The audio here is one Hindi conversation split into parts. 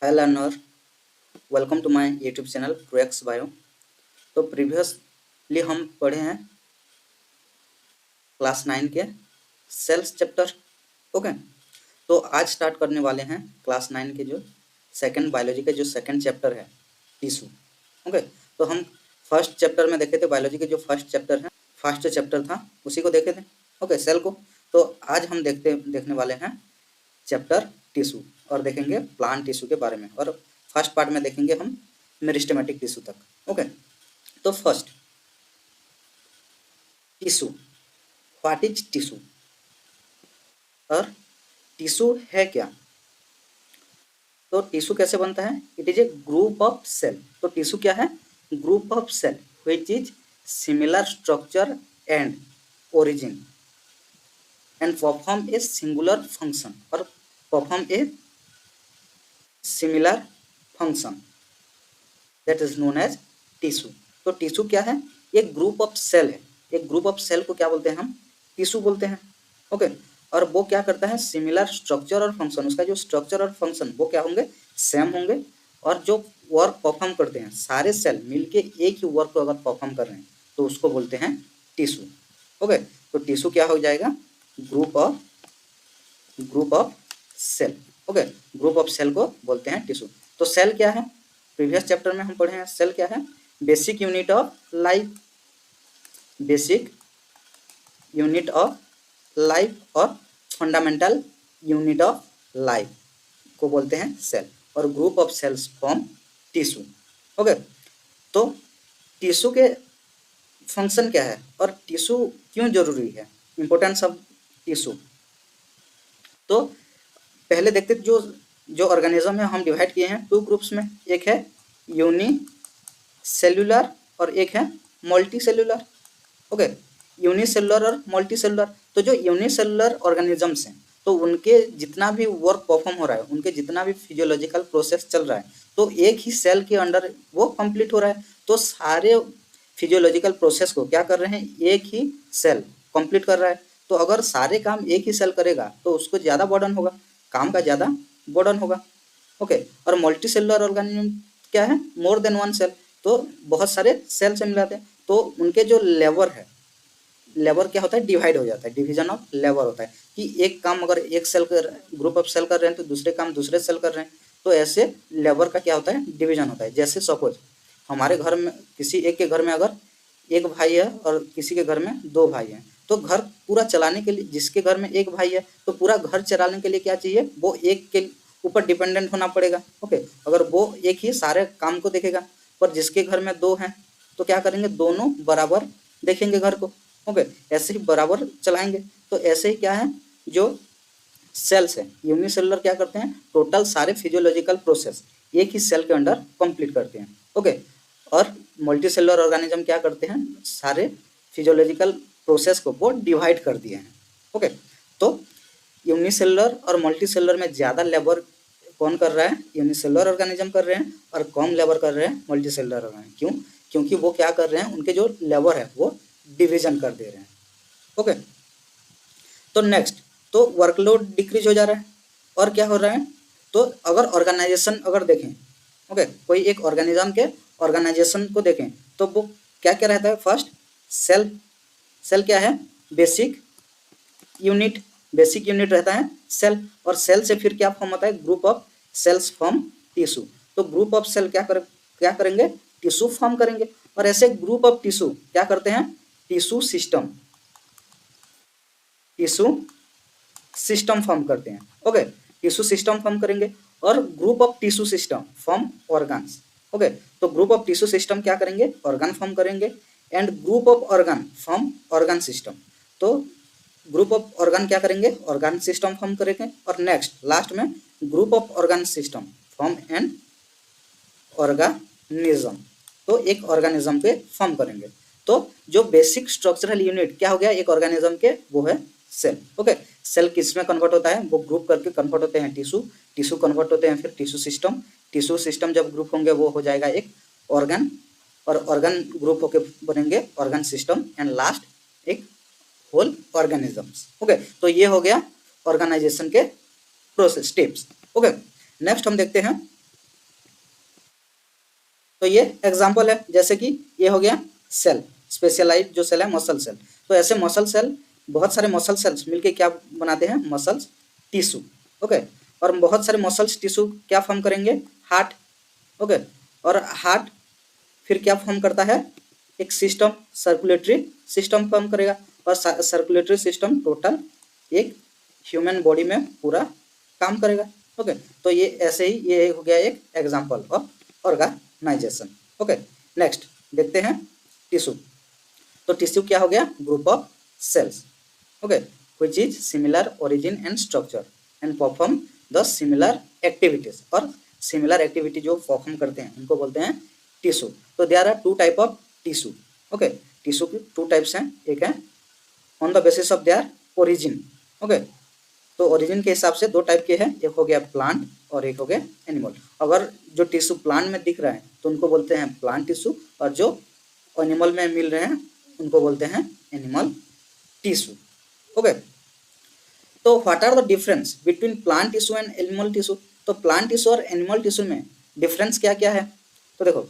Hi learner, welcome to my YouTube channel ProEx Bio. तो प्रीवियसली हम पढ़े हैं क्लास 9 के सेल्स चैप्टर। ओके, तो आज स्टार्ट करने वाले हैं क्लास 9 के जो सेकंड बायोलॉजी के जो सेकंड चैप्टर है टिश्यू। ओके, तो हम फर्स्ट चैप्टर में देखे थे बायोलॉजी के जो फर्स्ट चैप्टर था उसी को देखे थे। ओके, सेल को। तो आज हम देखने वाले हैं चैप्टर टिश्यू और देखेंगे प्लांट टिश्यू के बारे में, और फर्स्ट पार्ट में देखेंगे हम मेरिस्टेमेटिक टिश्यू तक। ओके, तो first tissue, what is tissue और टिश्यू है क्या। तो टिश्यू कैसे बनता है? It is a group of cell. तो टिश्यू क्या है? Group of cell which is similar structure and origin and perform a singular function और perform a similar function that is known as tissue. तो टिश्यू क्या है? एक ग्रुप ऑफ सेल है। एक ग्रुप ऑफ सेल को क्या बोलते हैं? हम टिश्यू बोलते हैं। ओके, और वो क्या करता है? सिमिलर स्ट्रक्चर और फंक्शन, उसका जो स्ट्रक्चर और फंक्शन वो क्या होंगे? सेम होंगे। और जो वर्क परफॉर्म करते हैं सारे सेल मिलके एक ही वर्क को अगर परफॉर्म कर रहे हैं तो उसको बोलते हैं टिश्यू। ओके, तो टिश्यू क्या हो जाएगा? Group of cell. Okay, group of cell को बोलते हैं टिश्यू। तो सेल क्या है? प्रीवियस चैप्टर में हम पढ़े हैं सेल क्या है? Basic unit of life. Basic unit of life और फंडामेंटल यूनिट ऑफ लाइफ को बोलते हैं सेल, और group of cells form tissue. Okay, तो टिश्यू के फंक्शन क्या है और टिश्यू क्यों जरूरी है? Importance of tissue. तो पहले देखते जो ऑर्गेनिज्म है हम डिवाइड किए हैं टू ग्रुप्स में। एक है यूनिसेल्युलर और एक है मल्टीसेल्युलर। ओके, यूनिसेल्युलर और मल्टीसेल्युलर। तो जो यूनिसेल्युलर ऑर्गेनिजम्स हैं तो उनके जितना भी वर्क परफॉर्म हो रहा है, उनके जितना भी फिजियोलॉजिकल प्रोसेस चल रहा है, तो एक ही सेल के अंडर वो कंप्लीट हो रहा है। तो सारे फिजियोलॉजिकल प्रोसेस को क्या कर रहे हैं? एक ही सेल कंप्लीट कर रहा है। तो अगर सारे काम एक ही सेल करेगा तो उसको ज़्यादा बर्डन होगा, काम का ज़्यादा बर्डन होगा। ओके, और मल्टीसेल्युलर ऑर्गेनिज्म क्या है? More than one cell. तो बहुत सारे सेल से मिलाते हैं तो उनके जो लेबर है, लेबर क्या होता है? डिवाइड हो जाता है, डिवीजन ऑफ लेबर होता है कि एक काम अगर एक सेल कर ग्रुप ऑफ सेल कर रहे हैं तो दूसरे काम दूसरे सेल कर रहे हैं। तो ऐसे लेबर का क्या होता है? डिवीजन होता है। जैसे सपोज हमारे घर में किसी एक के घर में अगर एक भाई है और किसी के घर में दो भाई हैं, तो घर पूरा चलाने के लिए जिसके घर में एक भाई है तो पूरा घर चलाने के लिए क्या चाहिए? वो एक के ऊपर डिपेंडेंट होना पड़ेगा। ओके, अगर वो एक ही सारे काम को देखेगा, पर जिसके घर में दो हैं तो क्या करेंगे? दोनों बराबर देखेंगे घर को। ओके, ऐसे ही बराबर चलाएंगे। तो ऐसे ही क्या है? जो सेल्स है यूनिसेलुलर क्या करते हैं? टोटल सारे फिजियोलॉजिकल प्रोसेस एक ही सेल के अंडर कंप्लीट करते हैं। ओके, और मल्टीसेलुलर ऑर्गेनिज्म क्या करते हैं? सारे फिजियोलॉजिकल प्रोसेस को वो डिवाइड कर दिए हैं। ओके, तो यूनिसेलुलर और मल्टीसेलुलर में ज़्यादा लेबर कौन कर रहा है? यूनिसेलुलर ऑर्गेनिज्म कर रहे हैं, और कम लेबर कर रहे हैं मल्टीसेलुलर ऑर्गेनिज्म। क्यों? क्योंकि वो क्या कर रहे हैं? उनके जो लेबर है वो डिवीजन कर दे रहे हैं। ओके, तो नेक्स्ट, तो वर्कलोड डिक्रीज हो जा रहा है। और क्या हो रहा है? तो अगर ऑर्गेनाइजेशन अगर देखें, ओके, कोई एक ऑर्गेनिज्म के ऑर्गेनाइजेशन को देखें तो वो क्या क्या रहता है? First cell. सेल क्या है? Basic unit. बेसिक यूनिट रहता है सेल, और सेल से फिर क्या फॉर्म होता है? Group of cells form tissue. तो ग्रुप ऑफ सेल क्या करेंगे? टिश्यू फॉर्म करेंगे। और ऐसे ग्रुप ऑफ टिश्यू क्या करते हैं? टिश्यू सिस्टम फॉर्म करते हैं। ओके, टिश्यू सिस्टम फॉर्म करेंगे, और group of tissue system form organs. Okay, तो ग्रुप ऑफ टिश्यू सिस्टम क्या करेंगे? ऑर्गन फॉर्म करेंगे, and group of organ form organ system. तो ग्रुप ऑफ ऑर्गन क्या करेंगे? ऑर्गन सिस्टम फॉर्म करेंगे, और नेक्स्ट लास्ट में group of organ system form an organism. तो एक ऑर्गेनिज्म पे फॉर्म करेंगे। तो जो बेसिक स्ट्रक्चरल यूनिट क्या हो गया एक ऑर्गेनिज्म के? वो है सेल। ओके, सेल किस में कन्वर्ट होता है? वो ग्रुप करके कन्वर्ट होते हैं टिश्यू। टिश्यू कन्वर्ट होते हैं फिर टिश्यू सिस्टम। टिश्यू सिस्टम जब ग्रुप होंगे वो हो जाएगा एक ऑर्गन, और ऑर्गन ग्रुप होके बनेंगे ऑर्गन सिस्टम, एंड लास्ट एक होल ऑर्गेनिजम्स। ओके, तो ये हो गया ऑर्गेनाइजेशन के प्रोसेस स्टेप्स। ओके, नेक्स्ट हम देखते हैं तो ये एग्जाम्पल है, जैसे कि ये हो गया सेल, स्पेशलाइज जो सेल है मसल सेल। तो ऐसे मसल सेल, बहुत सारे मसल सेल्स मिलके क्या बनाते हैं, मसल्स टिश्यू। ओके, और बहुत सारे मसल्स टिश्यू क्या फॉर्म करेंगे, हार्ट। ओके, और हार्ट फिर क्या फॉर्म करता है, एक सिस्टम, सर्कुलेटरी सिस्टम फॉर्म करेगा, और सर्कुलेटरी सिस्टम टोटल एक ह्यूमन बॉडी में पूरा काम करेगा। ओके, तो ये ऐसे ही ये हो गया एक example of organization. Okay, next देखते हैं टिश्यू। तो टिश्यू क्या हो गया, group of cells. Okay, which is similar origin and structure and perform the similar activities, और सिमिलर एक्टिविटी जो परफॉर्म करते हैं उनको बोलते हैं टिश्यू। तो there are two type of tissue. Okay, tissue की टू टाइप्स हैं, एक है on the basis of their origin. Okay, तो ओरिजिन के हिसाब से दो टाइप के हैं, एक हो गया प्लांट और एक हो गया एनिमल। अगर जो टिश्यू प्लांट में दिख रहा है तो उनको बोलते हैं प्लांट टिश्यू, और जो एनिमल में मिल रहे हैं उनको बोलते हैं एनिमल टिश्यू। ओके, तो what are the difference between plant tissue and animal tissue. तो प्लांट टिश्यू और एनिमल टिश्यू में डिफरेंस क्या क्या है। तो देखो,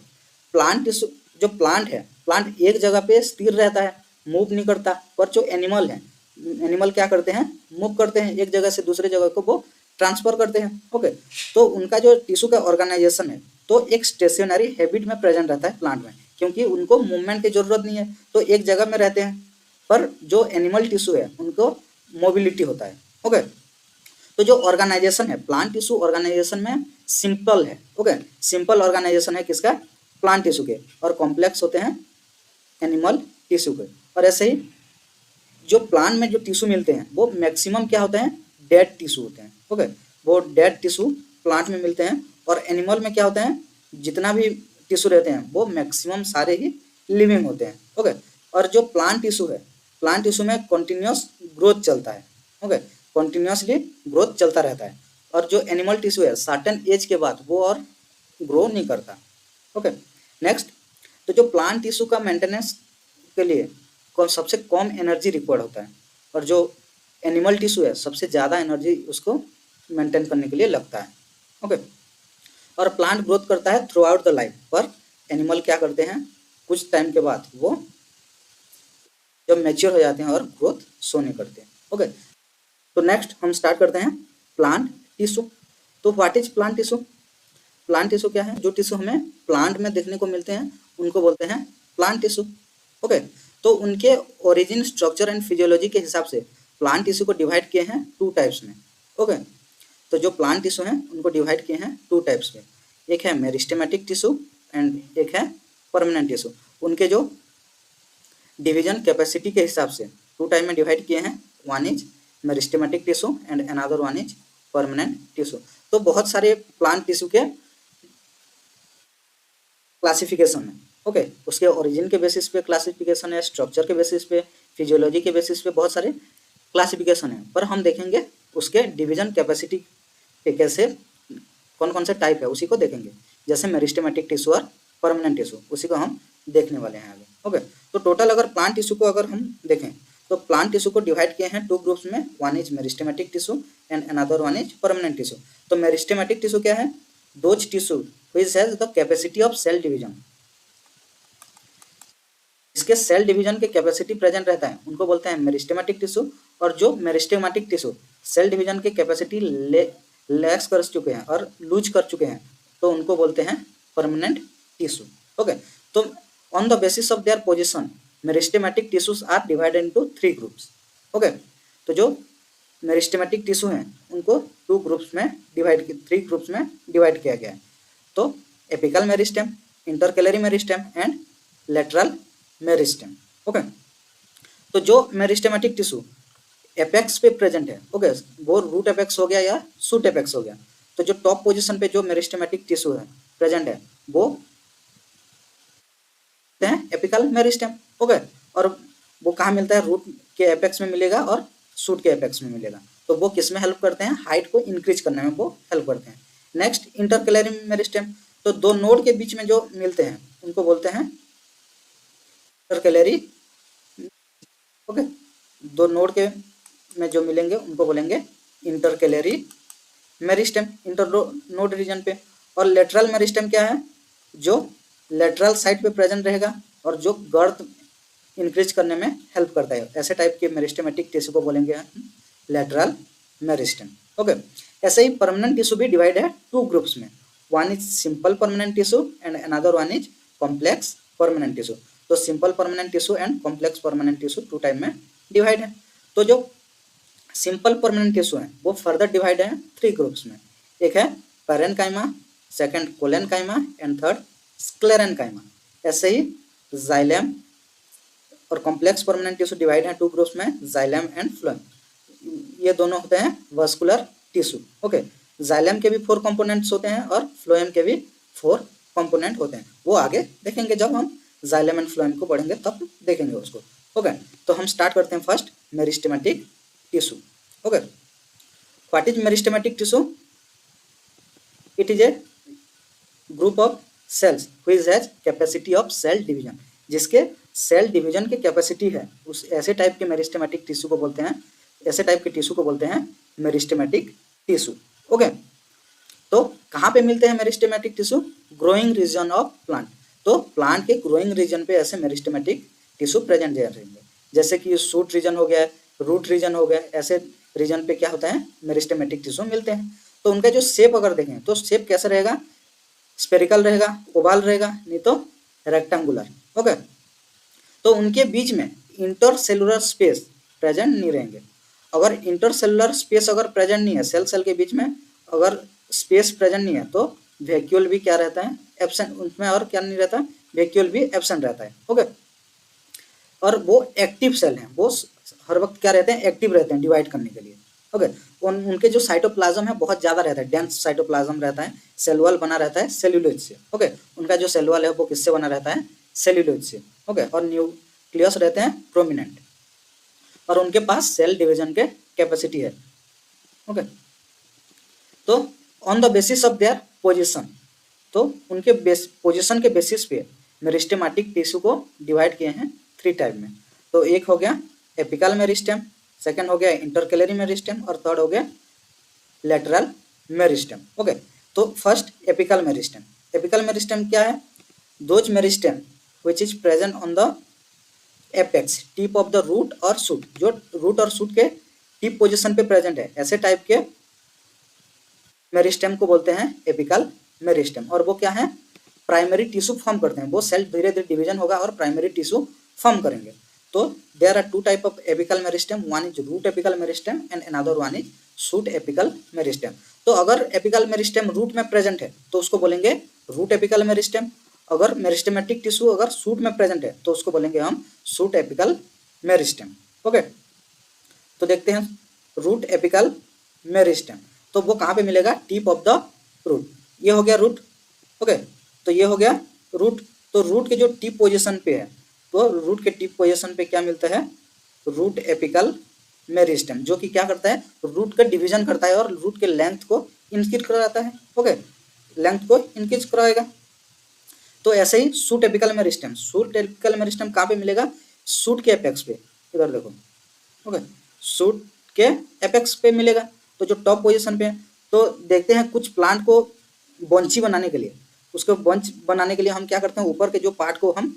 प्लांट टिश्यू, जो प्लांट है, प्लांट एक जगह पे स्थिर रहता है, मूव नहीं करता। पर जो एनिमल है, एनिमल क्या करते हैं, मूव करते हैं, एक जगह से दूसरे जगह को वो ट्रांसफर करते हैं। ओके, तो उनका जो टिश्यू का ऑर्गेनाइजेशन है तो एक स्टेशनरी हैबिट में प्रेजेंट रहता है प्लांट में, क्योंकि उनको मूवमेंट की जरूरत नहीं है, तो एक जगह में रहते हैं। पर जो एनिमल टिश्यू है उनको मोबिलिटी होता है। ओके, तो जो ऑर्गेनाइजेशन है प्लांट टिश्यू ऑर्गेनाइजेशन में सिंपल है। ओके, सिंपल ऑर्गेनाइजेशन है किसका, प्लांट टिश्यू के, और कॉम्प्लेक्स होते हैं एनिमल टिश्यू के। और ऐसे ही जो प्लांट में जो टिश्यू मिलते हैं वो मैक्सिमम क्या होते हैं, डेड टिश्यू होते हैं। ओके, वो डेड टिश्यू प्लांट में मिलते हैं, और एनिमल में क्या होते हैं, जितना भी टिश्यू रहते हैं वो मैक्सिमम सारे ही लिविंग होते हैं। ओके, और जो प्लांट टिश्यू है, प्लांट टिश्यू में कंटिन्यूस ग्रोथ चलता है। ओके, कंटिन्यूसली ग्रोथ चलता रहता है। और जो एनिमल टिश्यू है सर्टेन एज के बाद वो और ग्रो नहीं करता। ओके, नेक्स्ट, तो जो प्लांट टिश्यू का मेंटेनेंस के लिए सबसे कम एनर्जी रिक्वायर्ड होता है, और जो एनिमल टिश्यू है सबसे ज़्यादा एनर्जी उसको मेंटेन करने के लिए लगता है। ओके, और प्लांट ग्रोथ करता है थ्रू आउट द लाइफ, पर एनिमल क्या करते हैं, कुछ टाइम के बाद वो जब मैच्योर हो जाते हैं और ग्रोथ शो नहीं करते हैं। ओके, तो नेक्स्ट हम स्टार्ट करते हैं प्लांट टिश्यू। तो what is plant tissue. Plant tissue क्या है, जो टिश्यू हमें प्लांट में देखने को मिलते हैं उनको बोलते हैं प्लांट टिश्यू। ओके, तो उनके ओरिजिन, स्ट्रक्चर एंड फिजियोलॉजी के हिसाब से प्लांट टिश्यू को डिवाइड किए हैं टू टाइप्स में। ओके, तो जो प्लांट टिश्यू हैं उनको डिवाइड किए हैं टू टाइप्स में, एक है मेरिस्टेमेटिक टिश्यू एंड एक है परमानेंट टिश्यू। उनके जो डिवीजन कैपेसिटी के हिसाब से टू टाइप में डिवाइड किए हैं, one is meristematic tissue and another one is permanent tissue. तो बहुत सारे प्लांट टिश्यू के क्लासिफिकेशन है। ओके, उसके ओरिजिन के बेसिस पे क्लासिफिकेशन है, स्ट्रक्चर के बेसिस पे, फिजियोलॉजी के बेसिस पे बहुत सारे क्लासिफिकेशन है। पर हम देखेंगे उसके डिवीजन कैपेसिटी के कैसे, कौन कौन से टाइप है उसी को देखेंगे, जैसे मेरिस्टेमेटिक टिश्यू और परमानेंट टिश्यू, उसी को हम देखने वाले हैं आगे। ओके, तो टोटल अगर प्लांट टिश्यू को अगर हम देखें तो प्लांट टिश्यू को डिवाइड किए हैं टू ग्रुप्स में, one is meristematic tissue and another one is permanent tissue. तो मेरिस्टेमेटिक टिश्यू क्या है, those tissue which has the capacity of cell division, इसके सेल डिवीजन के कैपेसिटी प्रेजेंट रहता है उनको बोलते हैं मेरिस्टेमेटिक टिश्यू। और जो मेरिस्टेमेटिक टिश्यू सेल डिवीजन के कैपेसिटी लैक्स कर चुके हैं और लूज कर चुके हैं तो उनको बोलते हैं परमानेंट टिश्यू। ओके, तो on the basis of their position meristematic tissues are divided into three groups. Okay, तो जो मेरिस्टेमेटिक टिश्यू हैं उनको टू ग्रुप्स में डिवाइड, थ्री ग्रुप्स में डिवाइड किया गया है। तो apical meristem, intercalary meristem and lateral meristem. Okay, तो जो मेरिस्टेमेटिक टिश्यू एपेक्स पे प्रेजेंट है, ओके, वो रूट एपेक्स हो गया या शूट एपेक्स हो गया, तो जो टॉप पोजीशन पे जो मेरिस्टेमेटिक टिश्यू है प्रेजेंट है वो एपिकल मेरिस्टेम। ओके, और वो कहाँ मिलता है, रूट के एपेक्स में मिलेगा और शूट के एपेक्स में मिलेगा। तो वो किस में हेल्प करते हैं, हाइट को इंक्रीज करने में वो हेल्प करते हैं। नेक्स्ट इंटरकैलरी मेरिस्टेम, तो दो नोड के बीच में जो मिलते हैं उनको बोलते हैं इंटरकैलरी। ओके, दो नोड के में जो मिलेंगे उनको बोलेंगे intercalary meristem, internode region पे। और लेटरल मेरिस्टेम क्या है, जो लेटरल साइड पे प्रेजेंट रहेगा और जो गर्थ इंक्रीज करने में हेल्प करता है। ऐसे टाइप के मेरिस्टेमेटिक टिश्यू को बोलेंगे लेटरल मेरिस्टेम। ओके, ऐसे ही परमानेंट टिश्यू भी डिवाइड है टू ग्रुप्स में, one is simple permanent tissue and another one is complex permanent tissue. तो simple permanent tissue and complex permanent tissue two type में डिवाइड है। तो जो सिंपल परमानेंट टिश्यू है वो फर्दर डिवाइड है थ्री ग्रुप्स में, एक है parenchyma, second collenchyma and third sclerenchyma. ऐसे ही जाइलम और कॉम्प्लेक्स परमानेंट टिश्यू डिवाइड है टू ग्रुप्स में, जाइलम एंड फ्लोएम। ये दोनों होते हैं वस्कुलर टिश्यू। ओके, जाइलम के भी 4 कंपोनेंट्स होते हैं और फ्लोएम के भी 4 कंपोनेंट होते हैं। वो आगे देखेंगे, जब हम जाइलम एंड फ्लोएम को पढ़ेंगे तब देखेंगे उसको। ओके, तो हम स्टार्ट करते हैं first meristematic tissue. Okay, what is meristematic tissue? It is a group of cells which has capacity of cell division, जिसके सेल डिवीजन की कैपेसिटी है, उस ऐसे टाइप के मेरिस्टेमेटिक टिश्यू को बोलते हैं, ऐसे टाइप के टिश्यू को बोलते हैं मेरिस्टेमेटिक टिश्यू। ओके, तो कहाँ पे मिलते हैं meristematic tissue? Growing region of plant. तो प्लांट के ग्रोइंग रीजन पे ऐसे मेरिस्टेमेटिक टिश्यू प्रेजेंट रहेंगे, जैसे कि शूट रीजन हो गया, रूट रीजन हो गया, ऐसे रीजन पे क्या होता है मेरिस्टेमेटिक टिश्यू मिलते हैं। तो उनका जो शेप अगर देखें तो शेप कैसा रहेगा? स्पेरिकल रहेगा, ओवल रहेगा, नहीं तो रेक्टेंगुलर। ओके, तो उनके बीच में इंटरसेलुलर स्पेस प्रेजेंट नहीं रहेंगे। अगर इंटरसेलुलर स्पेस अगर प्रेजेंट नहीं है, सेल सेल के बीच में अगर स्पेस प्रेजेंट नहीं है तो वैक्यूल भी क्या रहता है? एब्सेंट। उनमें और क्या नहीं रहता? वैक्यूल भी एब्सेंट रहता है। ओके, और वो एक्टिव सेल हैं, वो हर वक्त क्या रहते हैं? एक्टिव रहते हैं डिवाइड करने के लिए। ओके, उनके जो साइटोप्लाज्म है बहुत ज़्यादा रहता है, डेंस साइटोप्लाज्म रहता है, सेल वॉल बना रहता है सेल्यूलोज से। ओके, उनका जो सेल वॉल है वो किससे बना रहता है? सेल्यूलोज से। ओके, और न्यूक्लियस रहते हैं प्रोमिनेंट, और उनके पास सेल डिवीजन के कैपेसिटी है। ओके, तो on the basis of their position, तो उनके पोजीशन के बेसिस पे मेरिस्टेमेटिक टिश्यू को डिवाइड किए हैं 3 टाइप में। तो एक हो गया एपिकल मेरिस्टेम, सेकंड हो गया इंटरकैलरी मेरिस्टेम और थर्ड हो गया लेटरल मेरिस्टेम। ओके, तो first apical meristem. Apical meristem क्या है? Those meristem which is present on the apex tip of the root और शूट, जो रूट और शूट के टिप पोजीशन पे प्रेजेंट है, ऐसे टाइप के मेरिस्टेम को बोलते हैं एपिकल मेरिस्टेम। और वो क्या है? प्राइमरी टिश्यू फॉर्म करते हैं, वो सेल धीरे धीरे डिवीजन होगा और प्राइमरी टिश्यू फॉर्म करेंगे। तो there are 2 type of apical meristem, one is root apical meristem and another one is shoot apical meristem. तो अगर एपिकल मेरिस्टेम रूट में प्रेजेंट है तो उसको बोलेंगे रूट एपिकल मेरिस्टेम। अगर मेरिस्टेमेटिक टिश्यू अगर शूट में प्रेजेंट है तो उसको बोलेंगे हम शूट एपिकल मेरिस्टेम। ओके, तो देखते हैं रूट एपिकल मेरिस्टेम। तो वो कहाँ पे मिलेगा? Tip of the root. ये हो गया रूट। ओके, तो ये हो गया रूट। तो रूट के जो टिप पोजीशन पे है, तो रूट के टिप पोजीशन पे क्या मिलता है? रूट एपिकल मेरिस्टेम, जो कि क्या करता है? रूट का डिवीजन करता है और रूट के लेंथ को इंक्रीज कराता है। ओके, लेंथ को इंक्रीज कराएगा। तो ऐसे ही shoot apical meristem, shoot apical meristem कहाँ पे मिलेगा? शूट के एपेक्स पे, इधर देखो। ओके, शूट के एपेक्स पे मिलेगा, तो जो टॉप पोजीशन पे है। तो देखते हैं कुछ प्लांट को बंची बनाने के लिए, उसको बंच बनाने के लिए हम क्या करते हैं? ऊपर के जो पार्ट को हम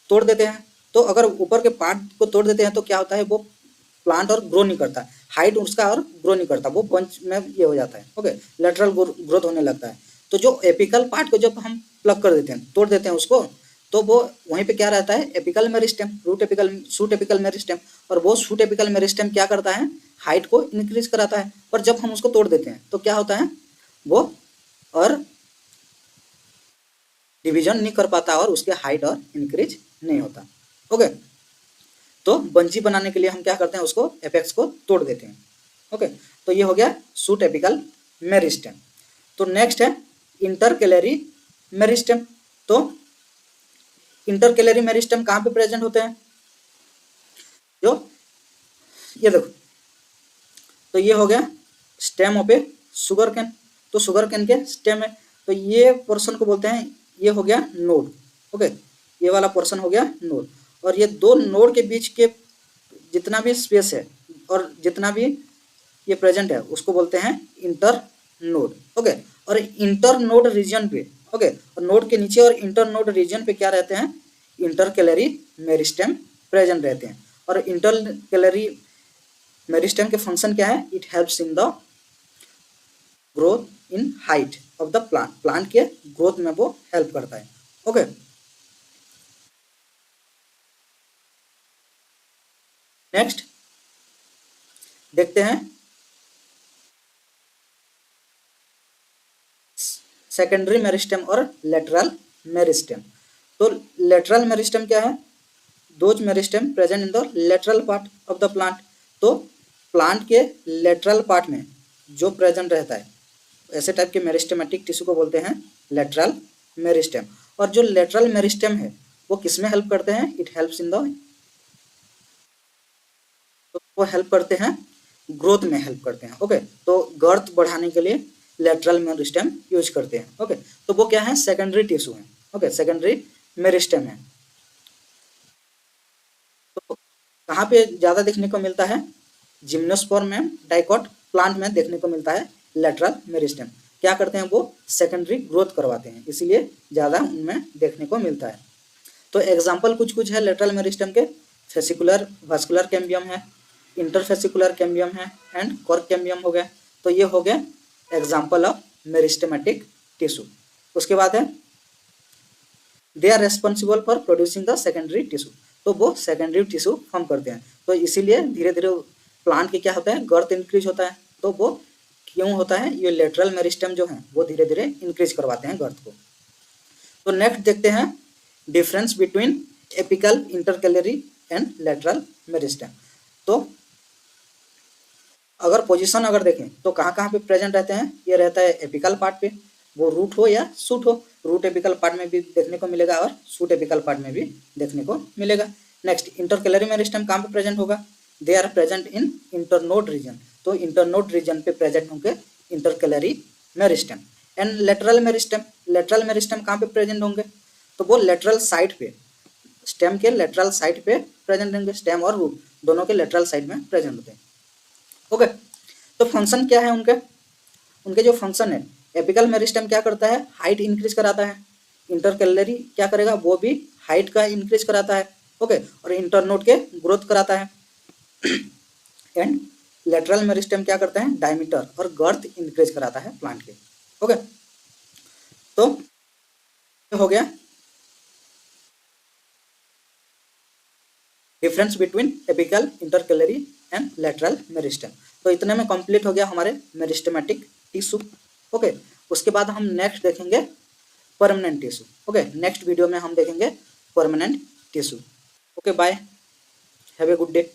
तोड़ देते हैं। तो अगर ऊपर के पार्ट को तोड़ देते हैं तो क्या होता है? वो प्लांट और ग्रो नहीं करता, हाइट उसका और ग्रो नहीं करता, वो बंच में ये हो जाता है। ओके, लेटरल ग्रोथ होने लगता है। तो जो एपिकल पार्ट को जब हम प्लग कर देते हैं, तोड़ देते हैं उसको, तो वो वहीं पे क्या रहता है? Apical meristem, root apical, shoot apical meristem. और वो शूट एपिकल मेरिस्टेम क्या करता है? हाइट को इंक्रीज कराता है। पर जब हम उसको तोड़ देते हैं तो क्या होता है? वो और डिवीजन नहीं कर पाता और उसके हाइट और इंक्रीज नहीं होता। ओके, तो बंची बनाने के लिए हम क्या करते हैं? उसको एपेक्स को तोड़ देते हैं। ओके, तो ये हो गया शूट एपिकल मेरिस्टेम। तो नेक्स्ट है इंटरकैलरी मेरिस्टेम। तो इंटरकैलरी मेरिस्टेम कहाँ पे प्रेजेंट होते हैं? जो ये देखो, तो ये हो गया stem of A sugar cane. तो शुगर कैन के स्टेम है, तो ये पोर्शन को बोलते हैं, ये हो गया नोड। ओके, ये वाला पोर्शन हो गया नोड, और ये 2 नोड के बीच के जितना भी स्पेस है और जितना भी ये प्रेजेंट है उसको बोलते हैं इंटर नोड। ओके, और इंटर नोड रीजन पे ओके, और नोड के नीचे और इंटर नोड रीजन पे क्या रहते हैं, इंटरकैलरी मेरिस्टेम प्रेजेंट रहते हैं। और इंटरकैलरी मेरिस्टेम के फंक्शन क्या है, it helps in the growth in height of the plant, plant के ग्रोथ में वो हेल्प करता है। ओके, नेक्स्ट देखते हैं सेकेंडरी मेरिस्टेम और लेटरल मेरिस्टेम। तो लेटरल मेरिस्टेम क्या है, those meristem present in the lateral part of the plant. तो प्लांट के लेटरल पार्ट में जो प्रेजेंट रहता है, ऐसे टाइप के मेरिस्टेमेटिक टिश्यू को बोलते हैं लेटरल मेरिस्टेम। और जो लेटरल मेरिस्टेम है वो किस में हेल्प करते हैं, इट हेल्प्स इन द, तो वो हेल्प करते हैं ग्रोथ में हेल्प करते हैं। ओके, तो गर्थ बढ़ाने के लिए लेटरल मेरिस्टेम यूज करते हैं। ओके, तो वो क्या है, सेकेंडरी टिश्यू है। ओके, सेकेंडरी मेरिस्टेम है। तो कहाँ पे ज़्यादा देखने को मिलता है, जिम्नोस्पर्म में, डाइकॉट प्लांट में देखने को मिलता है लेटरल मेरिस्टेम। क्या करते हैं, वो सेकेंडरी ग्रोथ करवाते हैं, इसीलिए ज़्यादा उनमें देखने को मिलता है। तो एग्जाम्पल कुछ कुछ है लेटरल मेरिस्टेम के, फेसिकुलर वास्कुलर कैम्बियम है, इंटरफेसिकुलर कैम्बियम है, एंड कॉर्क कैम्बियम हो गया। तो ये हो गया एग्जाम्पल ऑफ मेरिस्टेमेटिक टिश्यू। उसके बाद है they are responsible for producing the secondary tissue. तो वो सेकेंडरी टिश्यू फॉर्म करते हैं। तो इसीलिए धीरे धीरे प्लांट के क्या होता है, गर्थ इंक्रीज होता है। तो वो क्यों होता है, ये लेटरल मेरिस्टेम जो है वो धीरे धीरे इंक्रीज करवाते हैं गर्थ को। तो नेक्स्ट देखते हैं difference between apical, intercalary and lateral meristem. तो अगर पोजीशन अगर देखें तो कहाँ कहाँ पे प्रेजेंट रहते हैं, ये रहता है एपिकल पार्ट पे, वो रूट हो या सूट हो, रूट एपिकल पार्ट में भी देखने को मिलेगा और सूट एपिकल पार्ट में भी देखने को मिलेगा। नेक्स्ट इंटरकैलरी मेरिस्टेम कहाँ पे प्रेजेंट होगा, they are present in internode region. तो इंटरनोड रीजन पे प्रेजेंट होंगे intercalary meristem. And lateral meristem, lateral meristem कहाँ पे प्रेजेंट होंगे, तो वो लेटरल साइड पे, स्टेम के लेटरल साइड पे प्रेजेंट होंगे। स्टेम और रूट दोनों के लेटरल साइड में प्रेजेंट होते हैं। ओके, तो फंक्शन क्या है उनके, उनके जो फंक्शन है, एपिकल मेरिस्टेम क्या करता है, हाइट इंक्रीज कराता है। इंटरकैलरी क्या करेगा, वो भी हाइट का इंक्रीज कराता है। ओके, और इंटरनोड के ग्रोथ कराता है। एंड लेटरल मेरिस्टेम क्या करता है, डायमीटर और गर्थ इंक्रीज कराता है प्लांट के। ओके, तो हो गया difference between apical, intercalary and lateral meristem. तो इतने में कंप्लीट हो गया हमारे मेरिस्टेमेटिक टिश्यू। ओके, उसके बाद हम नेक्स्ट देखेंगे permanent tissue. Okay, next video में हम देखेंगे permanent tissue. Okay, bye, have a good day.